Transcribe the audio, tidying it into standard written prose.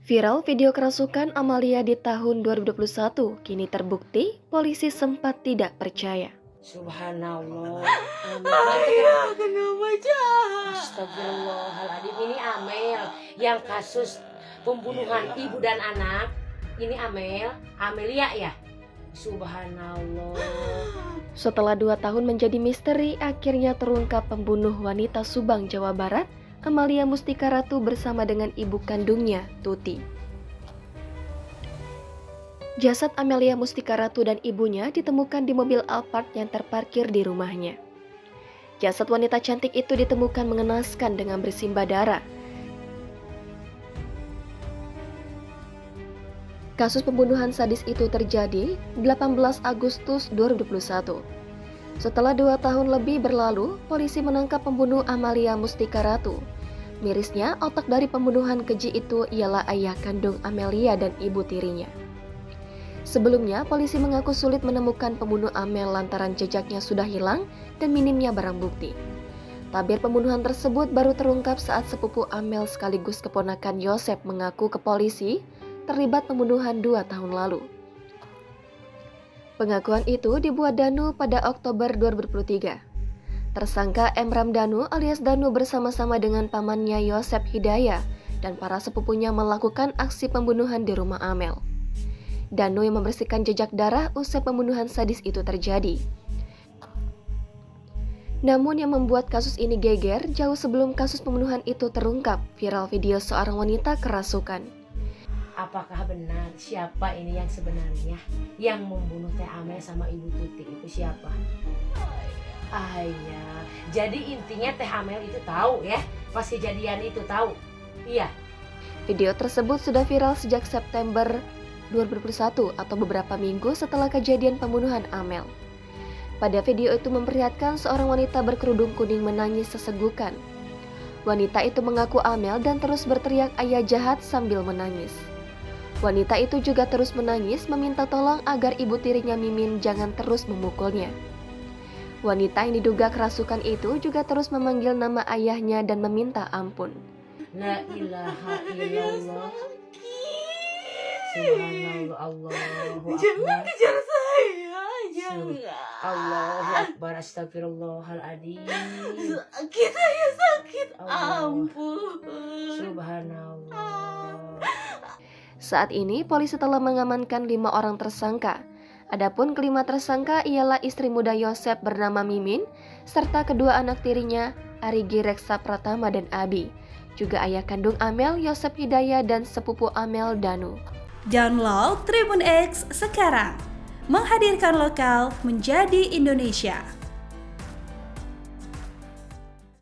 Viral video kerasukan Amalia di tahun 2021 kini terbukti polisi sempat tidak percaya. Subhanallah. Ayah, kenapa jahat? Astagfirullahaladzim. Ini Amel yang kasus pembunuhan ibu dan anak. Ini Amelia ya. Subhanallah. Setelah 2 tahun menjadi misteri, akhirnya terungkap pembunuh wanita Subang, Jawa Barat, Amalia Mustika Ratu bersama dengan ibu kandungnya, Tuti. Jasad Amalia Mustika Ratu dan ibunya ditemukan di mobil Alphard yang terparkir di rumahnya. Jasad wanita cantik itu ditemukan mengenaskan dengan bersimbah darah. Kasus pembunuhan sadis itu terjadi 18 Agustus 2021. Setelah 2 tahun lebih berlalu, polisi menangkap pembunuh Amalia Mustika Ratu. Mirisnya, otak dari pembunuhan keji itu ialah ayah kandung Amelia dan ibu tirinya. Sebelumnya, polisi mengaku sulit menemukan pembunuh Amel lantaran jejaknya sudah hilang dan minimnya barang bukti. Tabir pembunuhan tersebut baru terungkap saat sepupu Amel sekaligus keponakan Yosep mengaku ke polisi terlibat pembunuhan 2 tahun lalu. Pengakuan itu dibuat Danu pada Oktober 2023. Tersangka M. Ramdhanu alias Danu bersama-sama dengan pamannya Yosep Hidayah dan para sepupunya melakukan aksi pembunuhan di rumah Amel. Danu yang membersihkan jejak darah usai pembunuhan sadis itu terjadi. Namun yang membuat kasus ini geger jauh sebelum kasus pembunuhan itu terungkap, viral video seorang wanita kerasukan. Apakah benar siapa ini yang sebenarnya yang membunuh Teh Amel sama Ibu Tuti itu siapa? Ayah. Jadi intinya Teh Amel itu tahu ya, pas kejadian itu tahu. Iya. Video tersebut sudah viral sejak September 2021 atau beberapa minggu setelah kejadian pembunuhan Amel. Pada video itu memperlihatkan seorang wanita berkerudung kuning menangis sesegukan. Wanita itu mengaku Amel dan terus berteriak ayah jahat sambil menangis. Wanita itu juga terus menangis meminta tolong agar ibu tirinya Mimin jangan terus memukulnya. Wanita yang diduga kerasukan itu juga terus memanggil nama ayahnya dan meminta ampun. La ilaha illallah. Subhanallah, Allahu Jangan Akbar. kejar saya, jangan. Allahu Akbar, astagfirullahaladzim. Sakit, saya sakit. Allah. Ampun. Subhanallah. Saat ini polisi telah mengamankan 5 orang tersangka. Adapun kelima tersangka ialah istri muda Yosep bernama Mimin, serta kedua anak tirinya Arigi Reksa Pratama dan Abi, juga ayah kandung Amel Yosep Hidayah dan sepupu Amel Danu. Download Tribun X sekarang, menghadirkan lokal menjadi Indonesia.